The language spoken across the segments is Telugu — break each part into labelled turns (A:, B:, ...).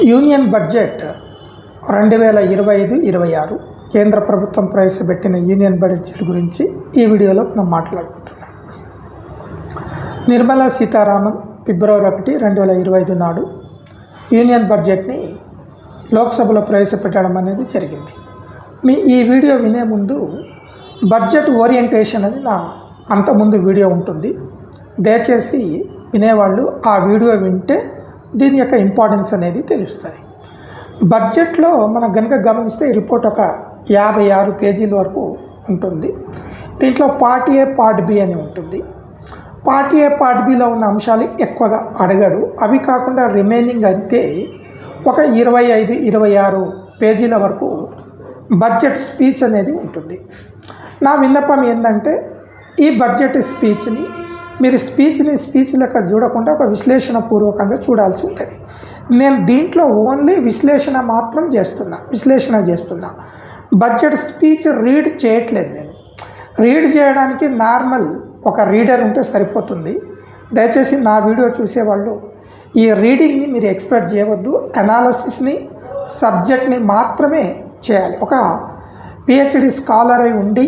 A: యూనియన్ బడ్జెట్ 2025-26 కేంద్ర ప్రభుత్వం ప్రవేశపెట్టిన యూనియన్ బడ్జెట్ గురించి ఈ వీడియోలో మనం మాట్లాడుకుంటున్నాం. నిర్మలా సీతారామన్ ఫిబ్రవరి 1, 2025 నాడు యూనియన్ బడ్జెట్ని లోక్సభలో ప్రవేశపెట్టడం అనేది జరిగింది. ఈ వీడియో వినే ముందు బడ్జెట్ ఓరియంటేషన్ అని నా అంతకుముందు వీడియో ఉంటుంది. దయచేసి వినేవాళ్ళు ఆ వీడియో వింటే దీని యొక్క ఇంపార్టెన్స్ అనేది తెలుస్తుంది. బడ్జెట్లో మనం కనుక గమనిస్తే ఈ రిపోర్ట్ ఒక 56 పేజీల వరకు ఉంటుంది. దీంట్లో పార్ట్ ఏ, పార్ట్ బి అని ఉంటుంది. పార్ట్ ఏ, పార్ట్ బిలో ఉన్న అంశాలు ఎక్కువగా అడగడు. అవి కాకుండా రిమైనింగ్ అయితే ఒక 25-26 పేజీల వరకు బడ్జెట్ స్పీచ్ అనేది ఉంటుంది. నా విన్నపం ఏంటంటే ఈ బడ్జెట్ స్పీచ్ని మీరు స్పీచ్ లెక్క చూడకుండా ఒక విశ్లేషణపూర్వకంగా చూడాల్సి ఉంటుంది. నేను దీంట్లో ఓన్లీ విశ్లేషణ చేస్తున్నా. బడ్జెట్ స్పీచ్ రీడ్ చేయట్లేదు. నేను రీడ్ చేయడానికి నార్మల్ ఒక రీడర్ ఉంటే సరిపోతుంది. దయచేసి నా వీడియో చూసేవాళ్ళు ఈ రీడింగ్ని మీరు ఎక్స్పెక్ట్ చేయవద్దు. అనాలసిస్ని, సబ్జెక్ట్ని మాత్రమే చేయాలి. ఒక పిహెచ్డి స్కాలర్ అయి ఉండి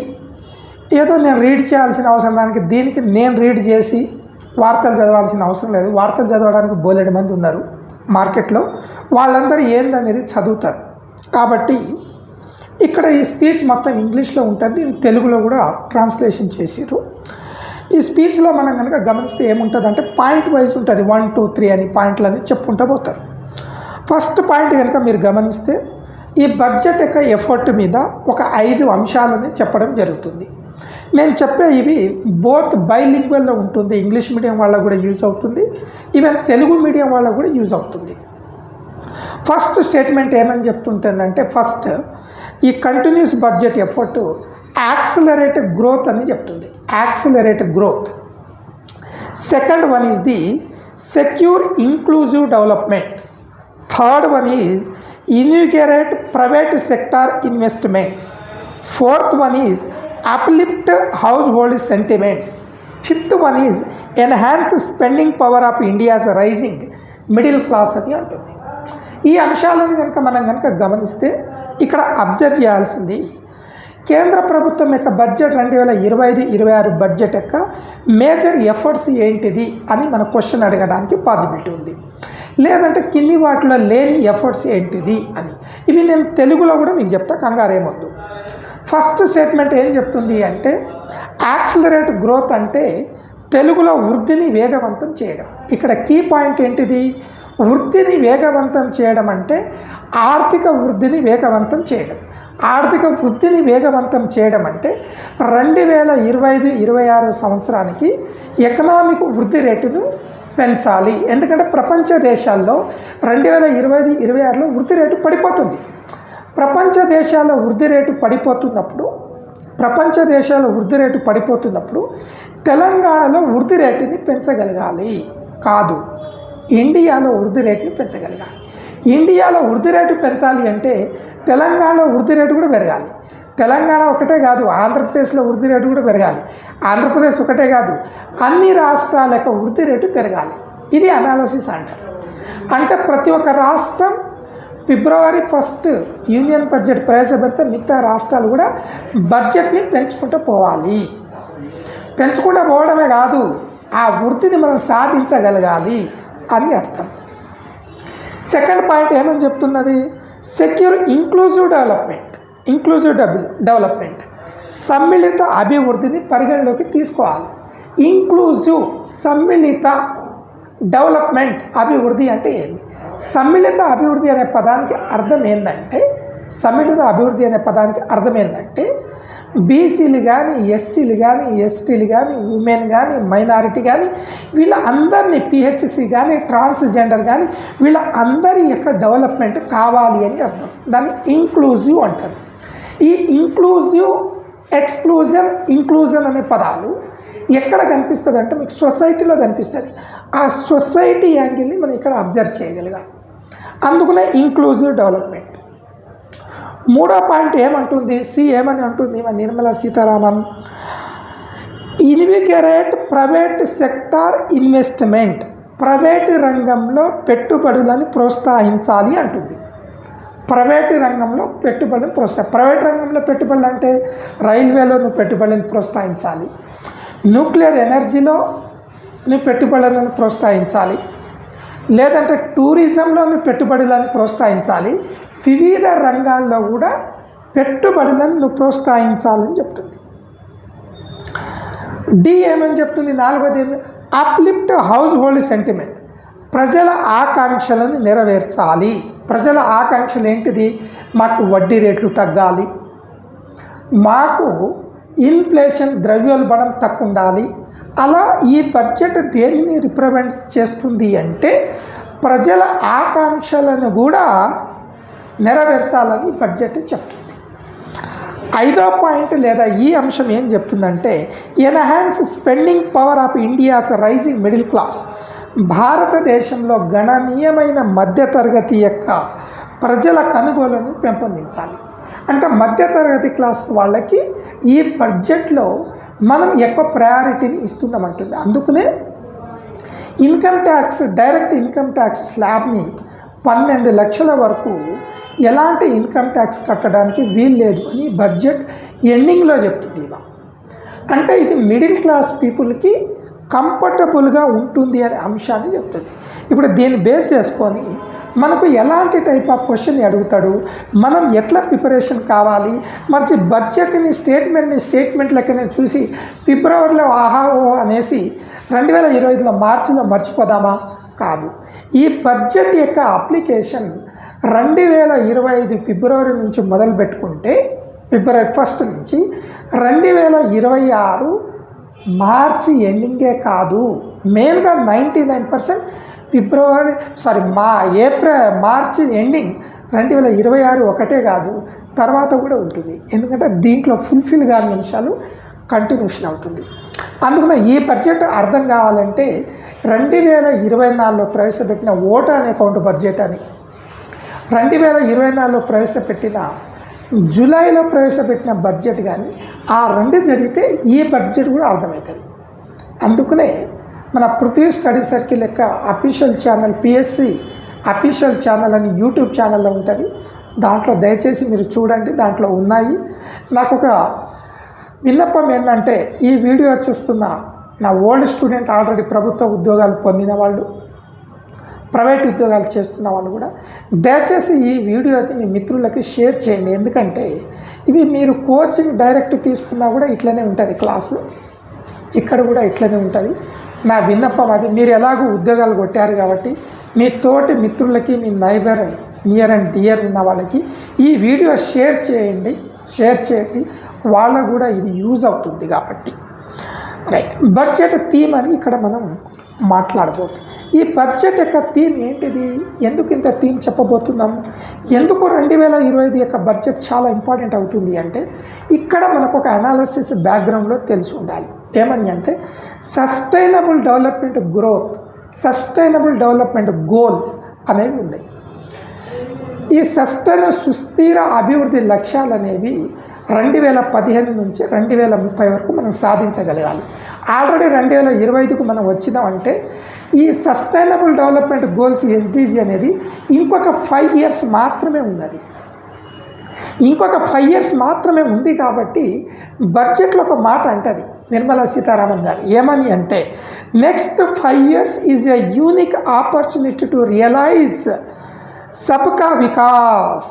A: ఏదో నేను రీడ్ చేయాల్సిన అవసరం దీనికి నేను రీడ్ చేసి వార్తలు చదవాల్సిన అవసరం లేదు. వార్తలు చదవడానికి బోలెడు మంది ఉన్నారు మార్కెట్లో. వాళ్ళందరూ ఏందనేది చదువుతారు. కాబట్టి ఇక్కడ ఈ స్పీచ్ మొత్తం ఇంగ్లీష్లో ఉంటుంది. దీన్ని తెలుగులో కూడా ట్రాన్స్లేషన్ చేసిర్రు. ఈ స్పీచ్లో మనం కనుక గమనిస్తే ఏముంటుంది అంటే పాయింట్ వైజ్ ఉంటుంది. 1, 2, 3 అని పాయింట్లని చెప్పుకుంటూ పోతారు. ఫస్ట్ పాయింట్ కనుక మీరు గమనిస్తే ఈ బడ్జెట్ యొక్క ఎఫర్ట్ మీద ఒక 5 అంశాలని చెప్పడం జరుగుతుంది. నేను చెప్పే ఇవి బోత్ బైలింగ్వల్లో ఉంటుంది. ఇంగ్లీష్ మీడియం వాళ్ళకు కూడా యూజ్ అవుతుంది, ఈవెన్ తెలుగు మీడియం వాళ్ళకు కూడా యూజ్ అవుతుంది. ఫస్ట్ స్టేట్మెంట్ ఏమని చెప్తుంటానంటే, ఫస్ట్ ఈ continuous budget effort accelerate growth అని చెప్తుంది. Accelerate growth. Second one is the secure inclusive development. Third one is invigorate private sector investments. Fourth one is uplift household sentiments. Fifth one is enhance spending power of India's rising middle class అని అంటుంది. ఈ అంశాలను మనం గమనిస్తే ఇక్కడ అబ్జర్వ్ చేయాల్సింది కేంద్ర ప్రభుత్వం యొక్క బడ్జెట్ 2025-26 బడ్జెట్ యొక్క మేజర్ ఎఫర్ట్స్ ఏంటిది అని మన క్వశ్చన్ అడగడానికి పాసిబిలిటీ ఉంది. లేదంటే కింది వాటిలో లేని ఎఫర్ట్స్ ఏంటిది అని. ఇవి నేను తెలుగులో కూడా మీకు చెప్తా, కంగారేమొద్దు. ఫస్ట్ స్టేట్మెంట్ ఏం చెప్తుంది అంటే యాక్సిలరేట్ గ్రోత్ అంటే తెలుగులో వృద్ధిని వేగవంతం చేయడం. ఇక్కడ కీ పాయింట్ ఏంటిది? వృద్ధిని వేగవంతం చేయడం అంటే ఆర్థిక వృద్ధిని వేగవంతం చేయడం. ఆర్థిక వృద్ధిని వేగవంతం చేయడం అంటే 2025-26 సంవత్సరానికి ఎకనామిక్ వృద్ధి రేటును పెంచాలి. ఎందుకంటే ప్రపంచ దేశాల్లో 2025-26లో వృద్ధి రేటు పడిపోతుంది. ప్రపంచ దేశాల వృద్ధి రేటు పడిపోతున్నప్పుడు తెలంగాణలో వృద్ధి రేటుని పెంచగలగాలి. కాదు, ఇండియాలో వృద్ధి రేటుని పెంచగలగాలి. ఇండియాలో వృద్ధి రేటు పెంచాలి అంటే తెలంగాణలో వృద్ధి రేటు కూడా పెరగాలి. తెలంగాణ ఒకటే కాదు, ఆంధ్రప్రదేశ్లో వృద్ధి రేటు కూడా పెరగాలి. ఆంధ్రప్రదేశ్ ఒకటే కాదు, అన్ని రాష్ట్రాల యొక్క వృద్ధి రేటు పెరగాలి. ఇది అనాలసిస్ అంటారు. అంటే ప్రతి ఒక్క రాష్ట్రం ఫిబ్రవరి 1 యూనియన్ బడ్జెట్ ప్రవేశపెడితే మిగతా రాష్ట్రాలు కూడా బడ్జెట్ని పెంచుకుంటూ పోవాలి. పెంచుకుంటూ పోవడమే కాదు, ఆ వృద్ధిని మనం సాధించగలగాలి అని అర్థం. సెకండ్ పాయింట్ ఏమని చెప్తున్నది? Secure inclusive development. సమ్మిళిత అభివృద్ధిని పరిగణలోకి తీసుకోవాలి. ఇంక్లూజివ్, సమ్మిళిత డెవలప్మెంట్, అభివృద్ధి అంటే ఏంది? సమ్మిళిత అభివృద్ధి అనే పదానికి అర్థం ఏంటంటే బీసీలు కానీ, ఎస్సీలు కానీ, ఎస్టీలు కానీ, ఉమెన్ కానీ, మైనారిటీ కానీ, వీళ్ళందరినీ, పిహెచ్సి కానీ, ట్రాన్స్జెండర్ కానీ, వీళ్ళందరి యొక్క డెవలప్మెంట్ కావాలి అని అర్థం. దాన్ని ఇంక్లూజివ్ అంటారు. ఈ ఇంక్లూజివ్, ఇంక్లూజన్ అనే పదాలు ఎక్కడ కనిపిస్తుంది అంటే మీకు సొసైటీలో కనిపిస్తుంది. ఆ సొసైటీ యాంగిల్ని మనం ఇక్కడ అబ్జర్వ్ చేయగలిగాం. అందుకనే ఇంక్లూజివ్ డెవలప్మెంట్. మూడో పాయింట్ ఏమంటుంది? ఏమని అంటుంది మన Nirmala Sitharaman? Invigorate private sector investment. Private రంగంలో పెట్టుబడులను ప్రోత్సహించాలి అంటుంది. ప్రైవేటు రంగంలో పెట్టుబడులను ప్రైవేట్ రంగంలో పెట్టుబడులు అంటే రైల్వేలో నువ్వు పెట్టుబడులను ప్రోత్సహించాలి, న్యూక్లియర్ ఎనర్జీలో నువ్వు పెట్టుబడులను ప్రోత్సహించాలి, లేదంటే టూరిజంలో నువ్వు పెట్టుబడులను ప్రోత్సహించాలి. వివిధ రంగాల్లో కూడా పెట్టుబడులను నువ్వు ప్రోత్సహించాలని చెప్తుంది. డి ఏమని చెప్తుంది? నాలుగోది ఏమి? అప్లిఫ్ట్ హౌస్ హోల్డ్ సెంటిమెంట్, ప్రజల ఆకాంక్షలను నెరవేర్చాలి. ప్రజల ఆకాంక్షలు ఏంటిది? మాకు వడ్డీ రేట్లు తగ్గాలి, మాకు ఇన్ఫ్లేషన్ ద్రవ్యోల్బణం తక్కువ ఉండాలి. అలా ఈ బడ్జెట్ దేనిని రిప్రజెంట్ చేస్తుంది అంటే ప్రజల ఆకాంక్షలను కూడా నెరవేర్చాలని బడ్జెట్ చెప్తుంది. ఐదో పాయింట్ లేదా ఈ అంశం ఏం చెప్తుందంటే enhance spending power of India's rising middle class, భారతదేశంలో గణనీయమైన మధ్యతరగతి యొక్క ప్రజల కొనుగోలును పెంపొందించాలి. అంటే మధ్యతరగతి క్లాస్ వాళ్ళకి ఈ బడ్జెట్లో మనం ఎక్కువ ప్రయారిటీని ఇస్తున్నామంటుంది. అందుకనే income tax, direct income tax స్లాబ్ని 12 లక్షల వరకు ఎలాంటి ఇన్కమ్ ట్యాక్స్ కట్టడానికి వీల్లేదు అని బడ్జెట్ ఎండింగ్లో చెప్తుంది. అంటే ఇది మిడిల్ క్లాస్ పీపుల్కి కంఫర్టబుల్గా ఉంటుంది అనే అంశాన్ని చెప్తుంది. ఇప్పుడు దీన్ని బేస్ చేసుకొని మనకు ఎలాంటి టైప్ ఆఫ్ క్వశ్చన్ అడుగుతాడు, మనం ఎట్లా ప్రిపరేషన్ కావాలి, మరి బడ్జెట్ని స్టేట్మెంట్ లెక్కనే చూసి ఫిబ్రవరిలో ఆహా ఓ అనేసి 2025లో మార్చిలో మర్చిపోదామా? కాదు. ఈ బడ్జెట్ యొక్క అప్లికేషన్ 2025 ఫిబ్రవరి నుంచి మొదలు పెట్టుకుంటే ఫిబ్రవరి 1 నుంచి 2026 మార్చి ఎండింగే కాదు, మెయిన్గా 99% మార్చి ఎండింగ్ 2026 ఒకటే కాదు, తర్వాత కూడా ఉంటుంది. ఎందుకంటే దీంట్లో ఫుల్ఫిల్ కాని అంశాలు కంటిన్యూషన్ అవుతుంది. అందుకని ఈ బడ్జెట్ అర్థం కావాలంటే 2024లో ప్రవేశపెట్టిన ఓటర్ అనే అకౌంట్ బడ్జెట్ అని, 2024లో ప్రవేశపెట్టిన జూలైలో ప్రవేశపెట్టిన బడ్జెట్ కానీ ఆ రెండు జరిగితే ఈ బడ్జెట్ కూడా అర్థమవుతుంది. అందుకనే మన పృథ్వీ స్టడీ సర్కిల్ యొక్క official channel PSC official channel అని యూట్యూబ్ ఛానల్లో ఉంటుంది. దాంట్లో దయచేసి మీరు చూడండి, దాంట్లో ఉన్నాయి. నాకు ఒక విన్నపం ఏంటంటే ఈ వీడియో చూస్తున్న నా ఓల్డ్ స్టూడెంట్, ఆల్రెడీ ప్రభుత్వ ఉద్యోగాలు పొందిన వాళ్ళు, ప్రైవేట్ ఉద్యోగాలు చేస్తున్న వాళ్ళు కూడా దయచేసి ఈ వీడియో అయితే మీ మిత్రులకి షేర్ చేయండి. ఎందుకంటే ఇవి మీరు కోచింగ్ డైరెక్ట్ తీసుకున్నా కూడా ఇట్లనే ఉంటుంది క్లాసు, ఇక్కడ కూడా ఇట్లనే ఉంటుంది. నా విన్నపం అది, మీరు ఎలాగో ఉద్యోగాలు కొట్టారు కాబట్టి మీ తోటి మిత్రులకి, మీ నైబర్, నియర్ అండ్ డియర్ ఉన్న వాళ్ళకి ఈ వీడియో షేర్ చేయండి. వాళ్ళకు కూడా ఇది యూజ్ అవుతుంది కాబట్టి. రైట్, బడ్జెట్ థీమ్ అని ఇక్కడ మనం మాట్లాడబోతున్నాం. ఈ బడ్జెట్ యొక్క థీమ్ ఏంటిది? ఎందుకు ఇంత థీమ్ చెప్పబోతున్నాం? ఎందుకు 2025 యొక్క బడ్జెట్ చాలా ఇంపార్టెంట్ అవుతుంది అంటే ఇక్కడ మనకు ఒక అనాలిసిస్ బ్యాక్గ్రౌండ్లో తెలిసి ఉండాలి. ఏమని అంటే sustainable development growth, sustainable development goals అనేవి ఉన్నాయి. ఈ సుస్థిర అభివృద్ధి లక్ష్యాలు అనేవి 2015 నుంచి 2030 వరకు మనం సాధించగలగాలి. ఆల్రెడీ 2025కు మనం వచ్చినామంటే ఈ సస్టైనబుల్ డెవలప్మెంట్ గోల్స్ ఎస్డిజి అనేది ఇంకొక 5 ఇయర్స్ మాత్రమే ఉన్నది. ఇంకొక 5 ఇయర్స్ మాత్రమే ఉంది కాబట్టి బడ్జెట్లో ఒక మాట అంటది నిర్మలా సీతారామన్ గారు. ఏమని అంటే next 5 years is a unique opportunity to realise Sabka Vikas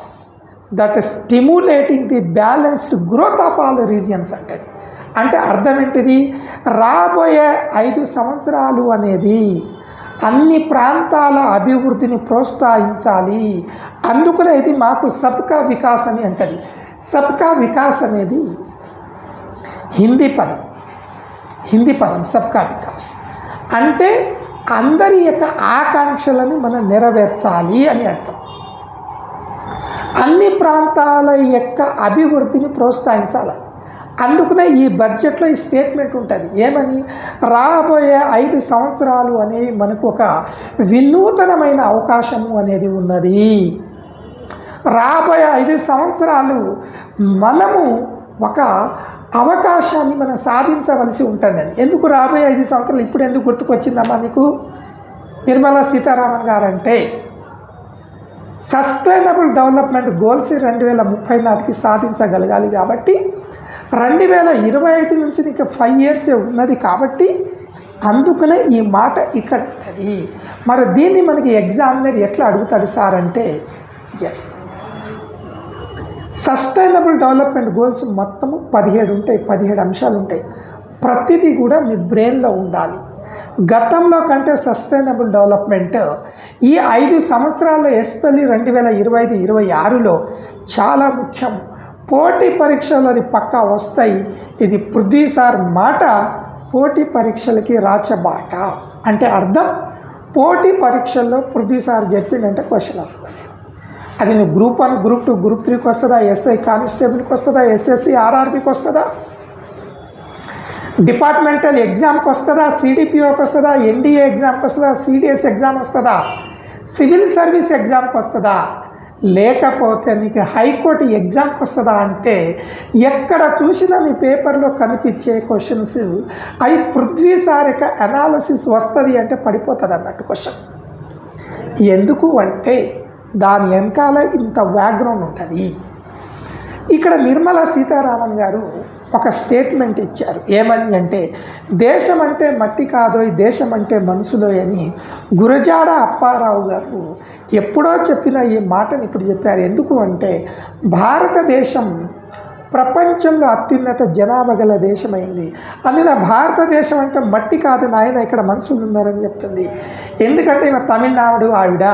A: that stimulating the balanced growth of all regions అంటది. అంటే అర్థం ఏంటిది? రాబోయే 5 సంవత్సరాలు అనేది అన్ని ప్రాంతాల అభివృద్ధిని ప్రోత్సహించాలి. అందుకనే ఇది మాకు సబ్కా వికాస్ అని అంటది. సబ్కా వికాస్ అనేది హిందీ పదం సబ్కా వికాస్ అంటే అందరి యొక్క ఆకాంక్షలను మనం నెరవేర్చాలి అని అర్థం. అన్ని ప్రాంతాల యొక్క అభివృద్ధిని ప్రోత్సహించాలి. అందుకనే ఈ బడ్జెట్లో ఈ స్టేట్మెంట్ ఉంటుంది. ఏమని? రాబోయే 5 సంవత్సరాలు అనేవి మనకు ఒక వినూతనమైన అవకాశము అనేది ఉన్నది. రాబోయే 5 సంవత్సరాలు మనము ఒక అవకాశాన్ని మనం సాధించవలసి ఉంటుందని. ఎందుకు రాబోయే 5 సంవత్సరాలు ఇప్పుడు ఎందుకు గుర్తుకొచ్చిందమ్మా నీకు? నిర్మలా సీతారామన్ గారు అంటే సస్టైనబుల్ డెవలప్మెంట్ గోల్స్ 2030 నాటికి సాధించగలగాలి కాబట్టి 2025 నుంచి ఇంకా 5 years ఉన్నది కాబట్టి అందుకనే ఈ మాట ఇక్కడ ఉంటుంది. మరి దీన్ని మనకి ఎగ్జామినర్ ఎట్లా అడుగుతాడు సార్ అంటే ఎస్, సస్టైనబుల్ డెవలప్మెంట్ గోల్స్ మొత్తము 17 ఉంటాయి, 17 అంశాలు ఉంటాయి. ప్రతిదీ కూడా మీ బ్రెయిన్లో ఉండాలి. గతంలో కంటే సస్టైనబుల్ డెవలప్మెంట్ ఈ 5 సంవత్సరాల్లో ఎస్పెషల్లీ 2025-26లో చాలా ముఖ్యం. పోటీ పరీక్షలు అది పక్కా వస్తాయి. ఇది పృథ్వీ సార్ మాట. పోటీ పరీక్షలకి రాచబాట అంటే అర్థం, పోటీ పరీక్షల్లో పృథ్వీ సార్ చెప్పిందంటే క్వశ్చన్ వస్తుంది. అది నువ్వు గ్రూప్ 1, గ్రూప్ 2, గ్రూప్ 3కి వస్తుందా, ఎస్ఐ కానిస్టేబుల్కి వస్తుందా, ఎస్ఎస్సి ఆర్ఆర్బికి వస్తుందా, డిపార్ట్మెంటల్ ఎగ్జామ్కి వస్తుందా, సిడిపిఓకి వస్తుందా, ఎన్డీఏ ఎగ్జామ్కి వస్తుందా, సిడిఎస్ ఎగ్జామ్ వస్తుందా, సివిల్ సర్వీస్ ఎగ్జామ్కి వస్తుందా, లేకపోతే నీకు హైకోర్టు ఎగ్జామ్కి వస్తుందా అంటే ఎక్కడ చూసినా నీ పేపర్లో కనిపించే క్వశ్చన్స్ అవి పృథ్వీ సార్ యొక్క అనాలిసిస్ వస్తుంది అంటే పడిపోతుంది అన్నట్టు క్వశ్చన్. ఎందుకు అంటే దాని వెనకాల ఇంత బ్యాక్గ్రౌండ్ ఉంటుంది. ఇక్కడ నిర్మలా సీతారామన్ గారు ఒక స్టేట్మెంట్ ఇచ్చారు. ఏమని అంటే దేశం అంటే మట్టి కాదోయ్, దేశం అంటే మనుషులోయ్ అని గురజాడ అప్పారావు గారు ఎప్పుడో చెప్పిన ఈ మాటను ఇప్పుడు చెప్పారు. ఎందుకు అంటే భారతదేశం ప్రపంచంలో అత్యున్నత జనాభా గల దేశమైంది. అందులో భారతదేశం అంటే మట్టి కాదు నాయన, ఇక్కడ మనుషులు ఉన్నారని చెప్తుంది. ఎందుకంటే ఈమె తమిళనాడు ఆవిడ.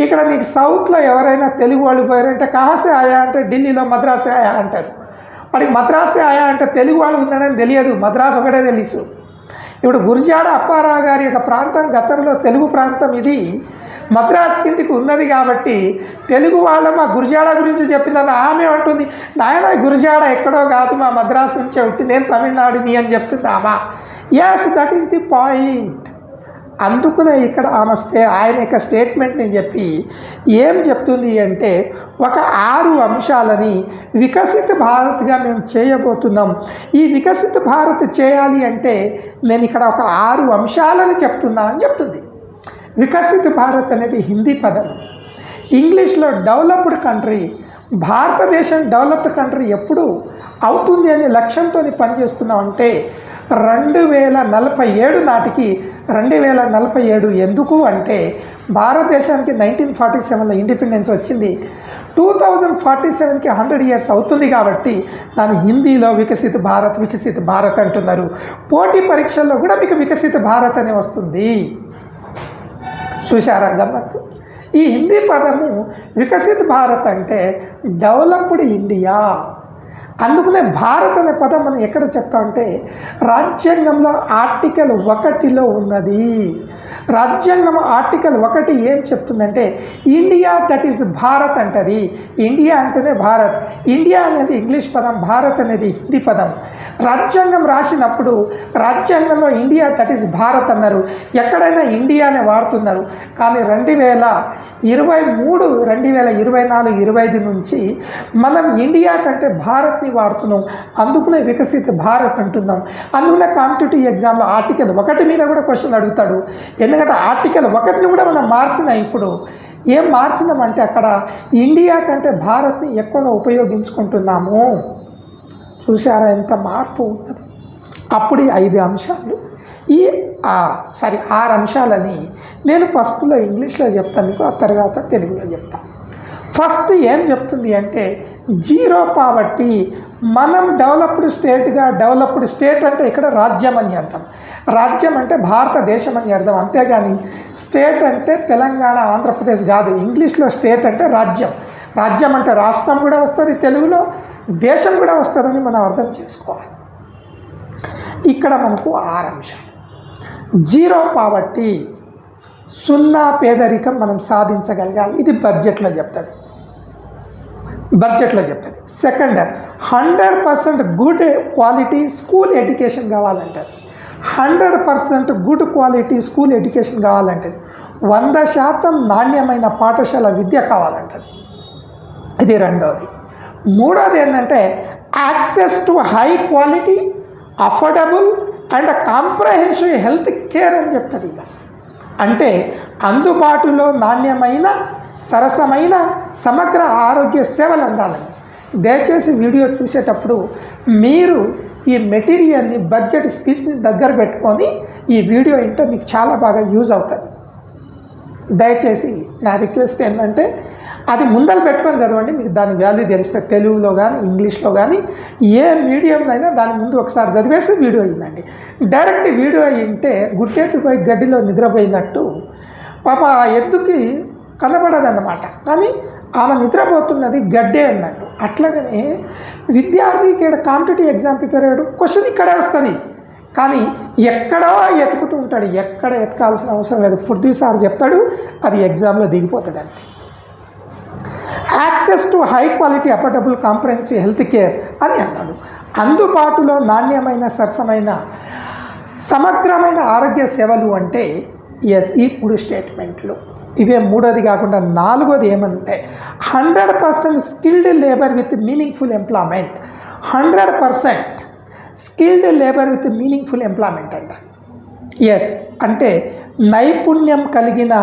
A: ఇక్కడ నీకు సౌత్లో ఎవరైనా తెలుగు వాళ్ళు పోయారంటే కహాసే ఆయా అంటే ఢిల్లీలో మద్రాసే ఆయా అంటారు. వాడికి మద్రాసే ఆయా అంటే తెలుగు వాళ్ళు ఉందని తెలియదు, మద్రాసు ఒకటే తెలుసు. ఇప్పుడు గురజాడ అప్పారావు గారి యొక్క ప్రాంతం గతంలో తెలుగు ప్రాంతం ఇది మద్రాసు కిందికి ఉన్నది కాబట్టి తెలుగు వాళ్ళ మా గురజాడ గురించి చెప్పిందని ఆమె అంటుంది, నాయన గురజాడ ఎక్కడో కాదు మా మద్రాసు నుంచే ఉంటే నేను తమిళనాడుని అని చెప్తుంది ఆమె. Yes, that is the point. అందుకునే ఇక్కడ ఆయన యొక్క స్టేట్మెంట్ని చెప్పి ఏం చెప్తుంది అంటే ఒక 6 అంశాలని వికసిత భారత్గా మేము చేయబోతున్నాం. ఈ వికసిత భారత్ చేయాలి అంటే నేను ఇక్కడ ఒక 6 అంశాలని చెప్తున్నా అని చెప్తుంది. వికసిత భారత్ అనేది హిందీ పదం. ఇంగ్లీష్లో డెవలప్డ్ కంట్రీ. భారతదేశం డెవలప్డ్ కంట్రీ ఎప్పుడు అవుతుంది అనే లక్ష్యంతో పనిచేస్తున్నాం అంటే 2047 నాటికి 2047 ఎందుకు అంటే భారతదేశానికి 1947లో ఇండిపెండెన్స్ వచ్చింది. 2047కి 100 years అవుతుంది కాబట్టి దాని హిందీలో వికసిత భారత్ అంటున్నారు. పోటీ పరీక్షల్లో కూడా మీకు వికసిత భారత్ అని వస్తుంది. చూశారా గమ్మత్తు? ఈ హిందీ పదము వికసిత భారత్ అంటే డెవలప్డ్ ఇండియా. అందుకనే భారత్ అనే పదం మనం ఎక్కడ చెప్తామంటే రాజ్యాంగంలో ఆర్టికల్ 1లో ఉన్నది. రాజ్యాంగం ఆర్టికల్ 1 ఏం చెప్తుందంటే ఇండియా దట్ ఈస్ భారత్ అంటది. ఇండియా అంటేనే భారత్. ఇండియా అనేది ఇంగ్లీష్ పదం, భారత్ అనేది హిందీ పదం. రాజ్యాంగం రాసినప్పుడు రాజ్యాంగంలో ఇండియా దట్ ఈస్ భారత్ అన్నారు, ఎక్కడైనా ఇండియానే వాడుతున్నారు. కానీ 2023, 2024, 2025 నుంచి మనం ఇండియా కంటే భారత్ని వాడుతున్నాం. అందుకనే వికసిత భారత్ అంటున్నాం. అందుకనే కాంపిటేటివ్ ఎగ్జామ్లో ఆర్టికల్ 1 మీద కూడా క్వశ్చన్ అడుగుతాడు. ఎందుకంటే ఆర్టికల్ 1ని కూడా మనం మార్చినాం. ఇప్పుడు ఏం మార్చినామంటే అక్కడ ఇండియా కంటే భారత్ని ఎక్కువగా ఉపయోగించుకుంటున్నాము. చూసారా ఎంత మార్పు ఉన్నది? అప్పుడు 5 అంశాలు, ఈ 6 అంశాలని నేను ఫస్ట్లో ఇంగ్లీష్లో చెప్తాను మీకు, ఆ తర్వాత తెలుగులో చెప్తాను. ఫస్ట్ ఏం చెప్తుంది అంటే జీరో పావర్టీ. మనం డెవలప్డ్ స్టేట్ అంటే ఇక్కడ రాజ్యం అని అర్థం. రాజ్యం అంటే భారతదేశం అని అర్థం. అంతేగాని స్టేట్ అంటే తెలంగాణ, ఆంధ్రప్రదేశ్ కాదు. ఇంగ్లీష్లో స్టేట్ అంటే రాజ్యం. రాజ్యం అంటే రాష్ట్రం కూడా వస్తుంది, తెలుగులో దేశం కూడా వస్తుందని మనం అర్థం చేసుకోవాలి. ఇక్కడ మనకు 6 అంశాలు. జీరో పావర్టీ, 0 పేదరికం మనం సాధించగలగాలి. ఇది బడ్జెట్లో చెప్తుంది. Second, 100% good quality school education కావాలంటది. 100% గుడ్ క్వాలిటీ స్కూల్ ఎడ్యుకేషన్ కావాలంటది. 100% నాణ్యమైన పాఠశాల విద్య కావాలంటది. ఇది రెండవది. మూడవది ఏంటంటే access to high quality, affordable and comprehensive health care అని చెప్తుంది. అంటే అందుబాటులో నాణ్యమైన సరసమైన సమగ్ర ఆరోగ్య సేవలు అందాలని. దయచేసి వీడియో చూసేటప్పుడు మీరు ఈ మెటీరియల్ని బడ్జెట్ స్పీచ్ని దగ్గర పెట్టుకొని ఈ వీడియో వింటే మీకు చాలా బాగా యూజ్ అవుతుంది. దయచేసి నా రిక్వెస్ట్ ఏంటంటే అది ముందలు పెట్టుకొని చదవండి, మీకు దాని వాల్యూ తెలుస్తుంది. తెలుగులో కానీ ఇంగ్లీష్లో కానీ ఏ మీడియంలో అయినా దాని ముందు ఒకసారి చదివేసి వీడియో అయిందండి. డైరెక్ట్ వీడియో అయింటే గుట్టెత్తిపోయి గడ్డిలో నిద్రపోయినట్టు పాప ఆ ఎద్దుకి కనబడదన్నమాట, కానీ ఆమె నిద్రపోతున్నది గడ్డే అన్నట్టు. అట్లాగనే విద్యార్థికి ఇక్కడ కాంపిటేటివ్ ఎగ్జామ్ ప్రిపేర్ అయ్యాడు, క్వశ్చన్ ఇక్కడే వస్తుంది, కానీ ఎక్కడో ఎతుకుతూ ఉంటాడు. ఎక్కడ ఎతకాల్సిన అవసరం లేదు, పృథ్వీ సార్ చెప్తాడు, అది ఎగ్జామ్లో దిగిపోతుంది అంతే. Access to high quality affordable comprehensive health care అని అన్నాడు. అందుబాటులో నాణ్యమైన సరసమైన సమగ్రమైన ఆరోగ్య సేవలు అంటే ఎస్, ఈ 3 స్టేట్మెంట్లు. ఇవే మూడోది కాకుండా నాలుగోది ఏమంటే 100% skilled labour with meaningful employment. 100% skilled labour with meaningful employment అంటారు. ఎస్ అంటే నైపుణ్యం కలిగిన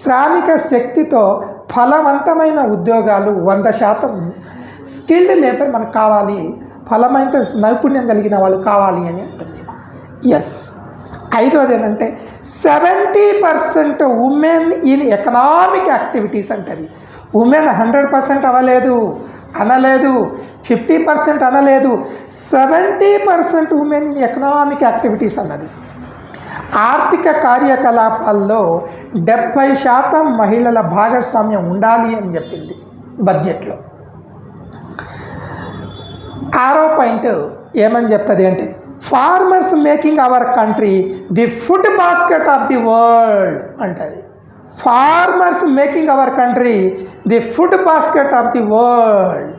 A: శ్రామిక శక్తితో ఫలవంతమైన ఉద్యోగాలు 100% స్కిల్డ్ లేబర్ మనకు కావాలి, ఫలమైన నైపుణ్యం కలిగిన వాళ్ళు కావాలి అని అంటుంది. ఎస్ ఐదవది ఏంటంటే 70% ఉమెన్ ఇన్ ఎకనామిక్ యాక్టివిటీస్ అంటది. ఉమెన్ 100% అవ్వలేదు అనలేదు, 50% అనలేదు, 70% ఉమెన్ ఇన్ ఎకనామిక్ యాక్టివిటీస్ అన్నది. ఆర్థిక కార్యకలాపాల్లో 70% మహిళల భాగస్వామ్యం ఉండాలి అని చెప్పింది బడ్జెట్లో. 6వ పాయింట్ ఏమని చెప్తుంది అంటే farmers making our country the food basket of the world అంటది. Farmers making our country the food basket of the world.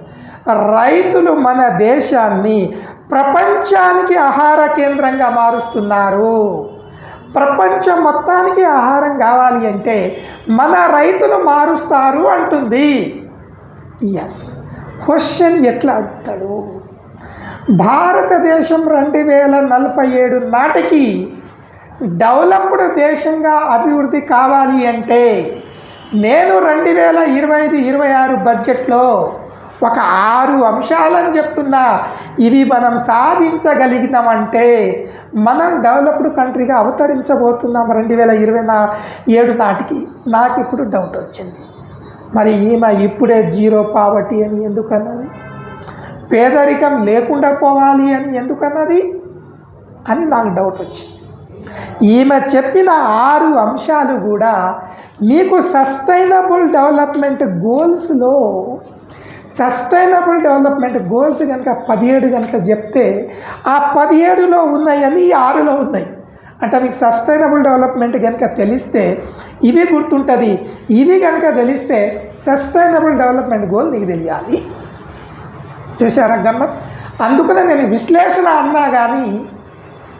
A: రైతులు మన దేశాన్ని ప్రపంచానికి ఆహార కేంద్రంగా మారుస్తున్నారు. ప్రపంచం మొత్తానికి ఆహారం కావాలి అంటే మన రైతులు మారుస్తారు అంటుంది. ఎస్ క్వశ్చన్ ఎట్లా అడుగుతాడు, భారతదేశం 2047 నాటికి డెవలప్డ్ దేశంగా అభివృద్ధి కావాలి అంటే నేను 2025-26 బడ్జెట్లో ఒక 6 అంశాలని చెప్తున్నా. ఇవి మనం సాధించగలిగినామంటే మనం డెవలప్డ్ కంట్రీగా అవతరించబోతున్నాం 2027 నాటికి. నాకు ఇప్పుడు డౌట్ వచ్చింది, మరి ఈమె ఇప్పుడే జీరో పావర్టీ అని ఎందుకన్నది, పేదరికం లేకుండా పోవాలి అని ఎందుకన్నది అని నాకు డౌట్ వచ్చింది. ఈమె చెప్పిన 6 అంశాలు కూడా మీకు సస్టైనబుల్ డెవలప్మెంట్ గోల్స్లో కనుక 17 కనుక చెప్తే ఆ 17లో ఉన్నాయని ఈ 6లో ఉన్నాయి. అంటే మీకు సస్టైనబుల్ డెవలప్మెంట్ కనుక తెలిస్తే ఇవి గుర్తుంటుంది, ఇవి కనుక తెలిస్తే సస్టైనబుల్ డెవలప్మెంట్ గోల్ నీకు తెలియాలి. చూసారా గమ్మత్? అందుకనే నేను విశ్లేషణ అన్నా కానీ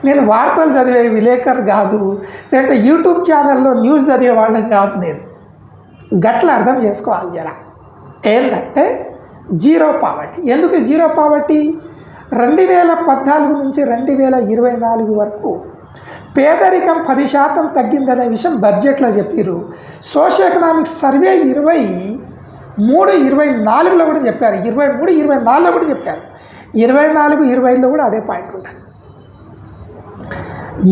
A: నేను వార్తలు చదివే విలేకరు కాదు, లేదంటే యూట్యూబ్ ఛానల్లో న్యూస్ చదివే వాళ్ళని కాదు. నేను గట్ల అర్థం చేసుకోవాలి జరా. ఏంటంటే జీరో పావర్టీ. ఎందుకు జీరో పావర్టీ? 2014 నుంచి 2024 వరకు పేదరికం 10% తగ్గిందనే విషయం బడ్జెట్లో చెప్పారు. సోషల్ ఎకనామిక్స్ సర్వే 23-24లో కూడా చెప్పారు, 23-24లో కూడా చెప్పారు, 24-25లో కూడా అదే పాయింట్ ఉంటుంది.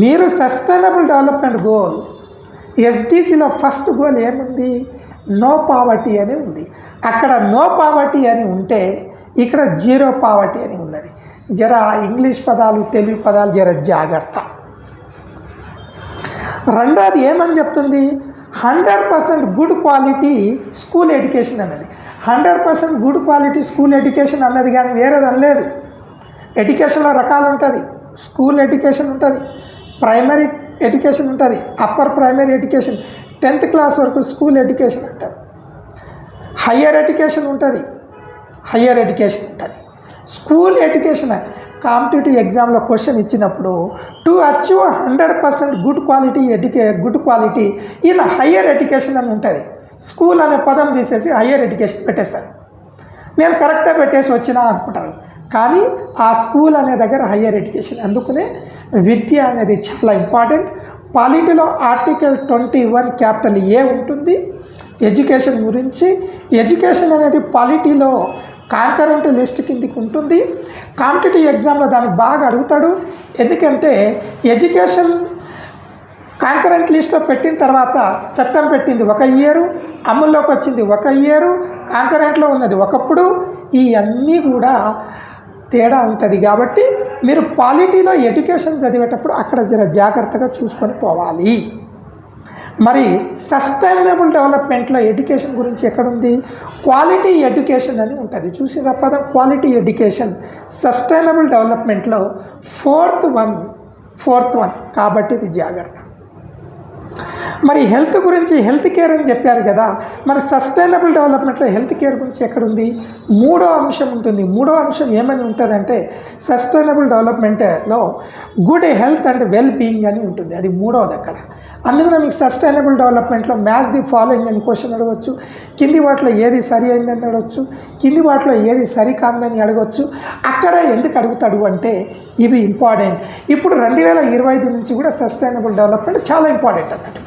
A: మీరు సస్టైనబుల్ డెవలప్మెంట్ గోల్ ఎస్డిజిలో ఫస్ట్ గోల్ ఏముంది? నో పావర్టీ అని ఉంది. అక్కడ నో పావర్టీ అని ఉంటే ఇక్కడ జీరో పావర్టీ అని ఉన్నది. జర ఇంగ్లీష్ పదాలు తెలుగు పదాలు జర జాగ్రత్త. రెండోది ఏమని చెప్తుంది? 100% గుడ్ క్వాలిటీ స్కూల్ ఎడ్యుకేషన్ అన్నది. 100% గుడ్ క్వాలిటీ స్కూల్ ఎడ్యుకేషన్ అన్నది కానీ వేరేది అనలేదు. ఎడ్యుకేషన్లో రకాలు ఉంటుంది. స్కూల్ ఎడ్యుకేషన్ ఉంటుంది, ప్రైమరీ ఎడ్యుకేషన్ ఉంటుంది, upper primary education 10th class వరకు స్కూల్ ఎడ్యుకేషన్ అంటారు. హయ్యర్ ఎడ్యుకేషన్ ఉంటుంది, స్కూల్ ఎడ్యుకేషన్. కాంపిటేటివ్ ఎగ్జామ్లో క్వశ్చన్ ఇచ్చినప్పుడు to achieve 100% good quality in higher education అని ఉంటుంది. స్కూల్ అనే పదం తీసేసి హయ్యర్ ఎడ్యుకేషన్ పెట్టేస్తారు. నేను కరెక్ట్గా పెట్టేసి వచ్చినా అనుకుంటాను, కానీ ఆ స్కూల్ అనే దగ్గర హయ్యర్ ఎడ్యుకేషన్. అందుకనే విద్య అనేది చాలా ఇంపార్టెంట్. పాలిటీలో ఆర్టికల్ 21 క్యాపిటల్ ఏ ఉంటుంది ఎడ్యుకేషన్ గురించి. ఎడ్యుకేషన్ అనేది పాలిటీలో కాంకరెంట్ లిస్ట్ కిందికి ఉంటుంది. కాంపిటేటివ్ ఎగ్జామ్లో దాన్ని బాగా అడుగుతాడు. ఎందుకంటే ఎడ్యుకేషన్ కాంకరెంట్ లిస్ట్లో పెట్టిన తర్వాత చట్టం పెట్టింది 1 ఇయరు, అమల్లోకి వచ్చింది 1 ఇయరు, కాంకరెంట్లో ఉన్నది ఒకప్పుడు. ఇవన్నీ కూడా తేడా ఉంటుంది. కాబట్టి మీరు పాలిటీలో ఎడ్యుకేషన్ చదివేటప్పుడు అక్కడ జర జాగ్రత్తగా చూసుకొని పోవాలి. మరి సస్టైనబుల్ డెవలప్మెంట్లో ఎడ్యుకేషన్ గురించి ఎక్కడుంది? క్వాలిటీ ఎడ్యుకేషన్ అని ఉంటుంది. చూసిన పదం క్వాలిటీ ఎడ్యుకేషన్ సస్టైనబుల్ డెవలప్మెంట్లో ఫోర్త్ వన్ కాబట్టి ఇది జాగ్రత్త. మరి హెల్త్ గురించి హెల్త్ కేర్ అని చెప్పారు కదా, మరి సస్టైనబుల్ డెవలప్మెంట్లో హెల్త్ కేర్ గురించి ఎక్కడుంది? 3వ అంశం ఉంటుంది. 3వ అంశం ఏమని ఉంటుందంటే సస్టైనబుల్ డెవలప్మెంట్లో good health and well being అని ఉంటుంది. అది 3వది అక్కడ. అందుకని మీకు సస్టైనబుల్ డెవలప్మెంట్లో మ్యాచ్ ది ఫాలోయింగ్ అని క్వశ్చన్ అడగవచ్చు. కింది వాటిలో ఏది సరి అయిందని అడగవచ్చు, కింది వాటిలో ఏది సరి కాదని అడగవచ్చు. అక్కడ ఎందుకు అడుగుతాడు అంటే ఇవి ఇంపార్టెంట్. ఇప్పుడు 2025 నుంచి కూడా సస్టైనబుల్ డెవలప్మెంట్ చాలా ఇంపార్టెంట్ అన్నట్టు.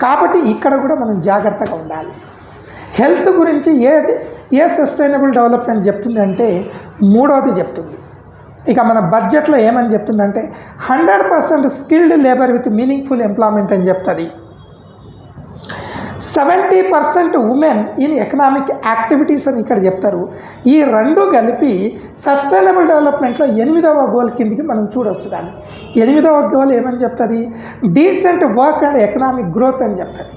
A: కాబట్టి ఇక్కడ కూడా మనం జాగ్రత్తగా ఉండాలి. హెల్త్ గురించి ఏ సస్టైనబుల్ డెవలప్మెంట్ చెప్తుంది అంటే 3వది చెప్తుంది. ఇక మన బడ్జెట్లో ఏమని చెప్తుందంటే 100% skilled labour with meaningful employment అని చెప్తుంది. 70% ఉమెన్ ఇన్ ఎకనామిక్ యాక్టివిటీస్ అని ఇక్కడ చెప్తారు. ఈ రెండు కలిపి సస్టైనబుల్ డెవలప్మెంట్లో 8వ గోల్ కిందికి మనం చూడవచ్చు. దాన్ని 8వ గోల్ ఏమని చెప్తుంది? Decent work and economic growth అని చెప్తుంది.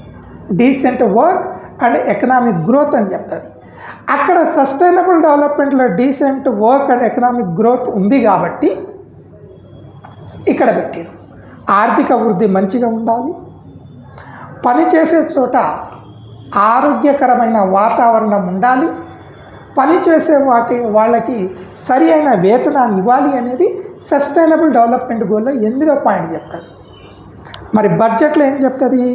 A: Decent work and economic growth అని చెప్తుంది. అక్కడ సస్టైనబుల్ డెవలప్మెంట్లో decent work and economic growth ఉంది కాబట్టి ఇక్కడ పెట్టారు. ఆర్థిక వృద్ధి మంచిగా ఉండాలి, పనిచేసే చోట ఆరోగ్యకరమైన వాతావరణం ఉండాలి, పనిచేసే వాళ్ళకి సరి అయిన వేతనాన్ని ఇవ్వాలి అనేది సస్టైనబుల్ డెవలప్మెంట్ గోల్లో 8వ పాయింట్ చెప్తారు. మరి బడ్జెట్లో ఏం చెప్తుంది?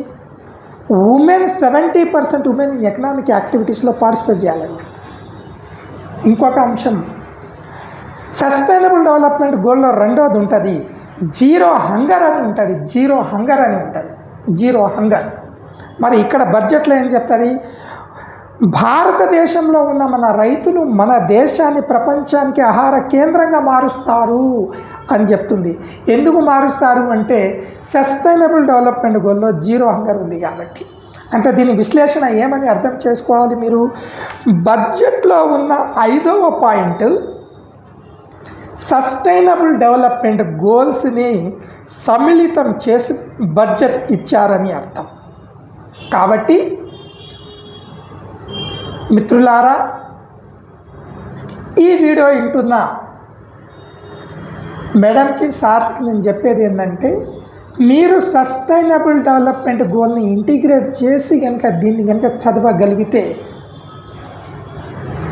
A: 70% ఉమెన్ ఎకనామిక్ యాక్టివిటీస్లో పార్టిసిపేట్ చేయాలని. ఇంకొక అంశం సస్టైనబుల్ డెవలప్మెంట్ గోల్లో 2వది ఉంటుంది, జీరో హంగర్ అని ఉంటుంది. Zero hunger. మరి ఇక్కడ బడ్జెట్లో ఏం చెప్తుంది? భారతదేశంలో ఉన్న మన రైతులు మన దేశాన్ని ప్రపంచానికి ఆహార కేంద్రంగా మారుస్తారు అని చెప్తుంది. ఎందుకు మారుస్తారు అంటే సస్టైనబుల్ డెవలప్మెంట్ గోల్లో జీరో హంగర్ ఉంది కాబట్టి. అంటే దీని విశ్లేషణ ఏమని అర్థం చేసుకోవాలి మీరు? బడ్జెట్లో ఉన్న 5వ పాయింట్ సస్టైనబుల్ డెవలప్మెంట్ గోల్స్ని సమ్మిళితం చేసి బడ్జెట్ ఇచ్చారని అర్థం. కాబట్టి మిత్రులారా, ఈ వీడియో వింటున్న మేడంకి సార్కి నేను చెప్పేది ఏంటంటే మీరు సస్టైనబుల్ డెవలప్మెంట్ గోల్ని ఇంటిగ్రేట్ చేసి కనుక దీన్ని కనుక చదవగలిగితే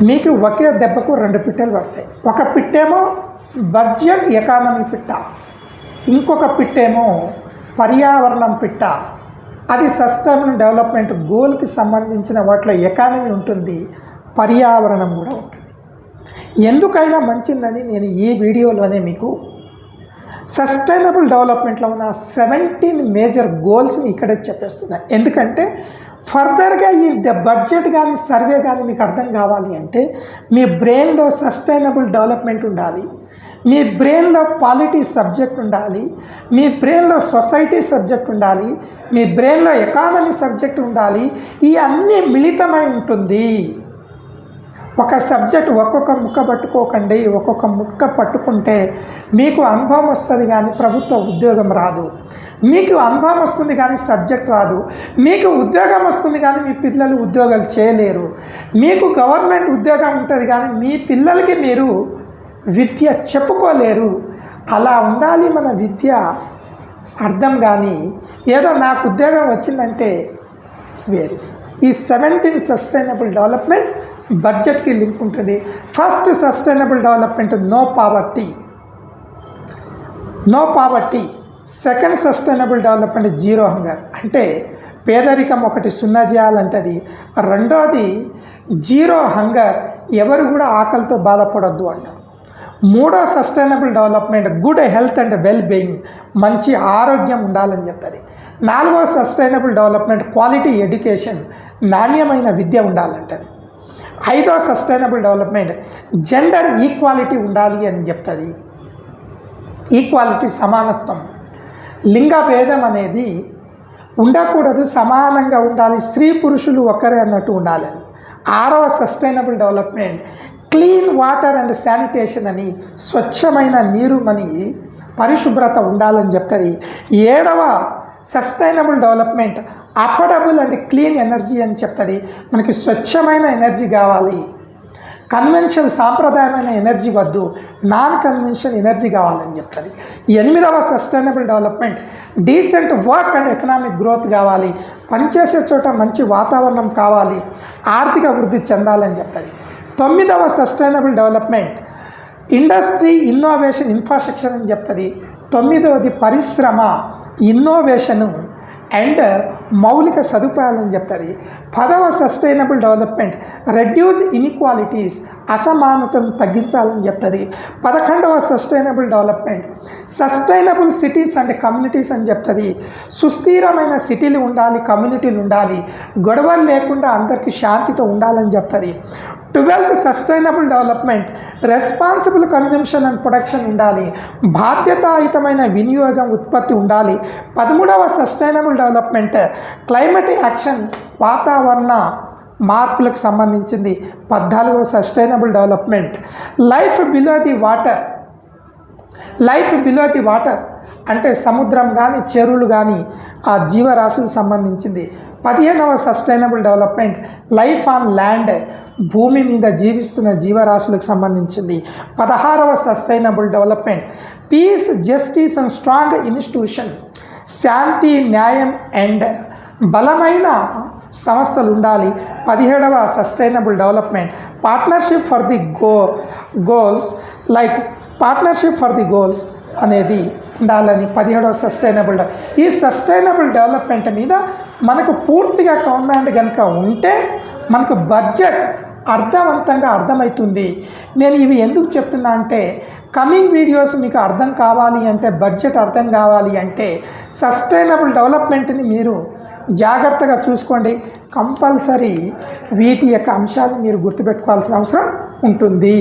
A: మీకు ఒకే దెబ్బకు 2 పిట్టలు పడతాయి. ఒక పిట్టేమో బడ్జెట్ ఎకానమీ పిట్ట, ఇంకొక పిట్టేమో పర్యావరణం పిట్ట. అది సస్టైనబుల్ డెవలప్మెంట్ గోల్కి సంబంధించిన వాటిలో ఎకానమీ ఉంటుంది, పర్యావరణం కూడా ఉంటుంది. ఎందుకైనా మంచిదని నేను ఈ వీడియోలోనే మీకు సస్టైనబుల్ డెవలప్మెంట్లో ఉన్న 17 మేజర్ గోల్స్ని ఇక్కడే చెప్పేస్తున్నాను. ఎందుకంటే ఫర్దర్గా ఈ బడ్జెట్ కానీ సర్వే కానీ మీకు అర్థం కావాలి అంటే మీ బ్రెయిన్లో సస్టైనబుల్ డెవలప్మెంట్ ఉండాలి, మీ బ్రెయిన్లో పాలిటీ సబ్జెక్ట్ ఉండాలి, మీ బ్రెయిన్లో సొసైటీ సబ్జెక్ట్ ఉండాలి, మీ బ్రెయిన్లో ఎకానమీ సబ్జెక్ట్ ఉండాలి. ఈ అన్నీ మిళితమై ఉంటుంది. ఒక సబ్జెక్ట్ ఒక్కొక్క ముక్క పట్టుకోకండి. ఒక్కొక్క ముక్క పట్టుకుంటే మీకు అనుభవం వస్తుంది కానీ ప్రభుత్వ ఉద్యోగం రాదు. మీకు అనుభవం వస్తుంది కానీ సబ్జెక్ట్ రాదు. మీకు ఉద్యోగం వస్తుంది కానీ మీ పిల్లలు ఉద్యోగాలు చేయలేరు. మీకు గవర్నమెంట్ ఉద్యోగం ఉంటుంది కానీ మీ పిల్లలకి మీరు విద్య చెప్పుకోలేరు. అలా ఉండాలి మన విద్య. అర్థం కానీ ఏదో నాకు ఉద్యోగం వచ్చిందంటే వేరు. ఈ 17 సస్టైనబుల్ డెవలప్మెంట్ బడ్జెట్కి లింక్ ఉంటుంది. First sustainable development no poverty. Second sustainable development zero hunger, అంటే పేదరికం ఒకటి 0 చేయాలంటది. రెండోది జీరో హంగర్, ఎవరు కూడా ఆకలితో బాధపడొద్దు అంటారు. మూడో sustainable development good health and well being, మంచి ఆరోగ్యం ఉండాలని చెప్తుంది. నాలుగో సస్టైనబుల్ డెవలప్మెంట్ క్వాలిటీ ఎడ్యుకేషన్, నాణ్యమైన విద్య ఉండాలంటది. ఐదో సస్టైనబుల్ డెవలప్మెంట్ జెండర్ ఈక్వాలిటీ ఉండాలి అని చెప్తుంది. ఈక్వాలిటీ సమానత్వం, లింగ భేదం అనేది ఉండకూడదు, సమానంగా ఉండాలి, స్త్రీ పురుషులు ఒక్కరే అన్నట్టు ఉండాలని. ఆరవ sustainable development clean water and sanitation అని, స్వచ్ఛమైన నీరు అని పరిశుభ్రత ఉండాలని చెప్తుంది. ఏడవ sustainable development affordable and clean energy అని చెప్తుంది. మనకి స్వచ్ఛమైన ఎనర్జీ కావాలి, కన్వెన్షనల్ సాంప్రదాయమైన ఎనర్జీ వద్దు, నాన్ కన్వెన్షనల్ ఎనర్జీ కావాలని చెప్తుంది. ఎనిమిదవ sustainable development decent work and economic growth కావాలి, పనిచేసే చోట మంచి వాతావరణం కావాలి, ఆర్థిక వృద్ధి చెందాలని చెప్తుంది. తొమ్మిదవ sustainable development industry innovation infrastructure అని చెప్తుంది. తొమ్మిదవది పరిశ్రమ, ఇన్నోవేషను అండ్ మౌలిక సదుపాయాలని చెప్తుంది. 10వ సస్టైనబుల్ డెవలప్మెంట్ రెడ్యూస్ ఇన్ఈక్వాలిటీస్, అసమానతను తగ్గించాలని చెప్తుంది. 11వ sustainable development sustainable cities and communities అని చెప్తుంది. సుస్థిరమైన సిటీలు ఉండాలి, కమ్యూనిటీలు ఉండాలి, గొడవలు లేకుండా అందరికీ శాంతితో ఉండాలని చెప్తుంది. 12th sustainable development responsible consumption and production ఉండాలి, బాధ్యతాయుతమైన వినియోగం ఉత్పత్తి ఉండాలి. 13వ సస్టైనబుల్ డెవలప్మెంట్ క్లైమేట్ యాక్షన్, వాతావరణ మార్పులకు సంబంధించింది. 14వ sustainable development life below the water, life below the water అంటే సముద్రం కానీ చెరువులు కానీ ఆ జీవరాశులకు సంబంధించింది. 15వ sustainable development life on land, భూమి మీద జీవిస్తున్న జీవరాశులకు సంబంధించింది. 16వ sustainable development peace, justice and strong institution, శాంతి, న్యాయం అండ్ బలమైన సంస్థలు ఉండాలి. 17వ sustainable development partnership for the goals, like partnership for the goals అనేది ఉండాలని 17వ సస్టైనబుల్. ఈ సస్టైనబుల్ డెవలప్మెంట్ మీద మనకు పూర్తిగా కమాండ్ కనుక ఉంటే మనకు బడ్జెట్ అర్థవంతంగా అర్థమవుతుంది. నేను ఇవి ఎందుకు చెప్తున్నా అంటే కమింగ్ వీడియోస్ మీకు అర్థం కావాలి అంటే, బడ్జెట్ అర్థం కావాలి అంటే సస్టైనబుల్ డెవలప్మెంట్ని మీరు జాగ్రత్తగా చూసుకోండి. కంపల్సరీ వీటి యొక్క అంశాలు మీరు గుర్తుపెట్టుకోవాల్సిన అవసరం ఉంటుంది.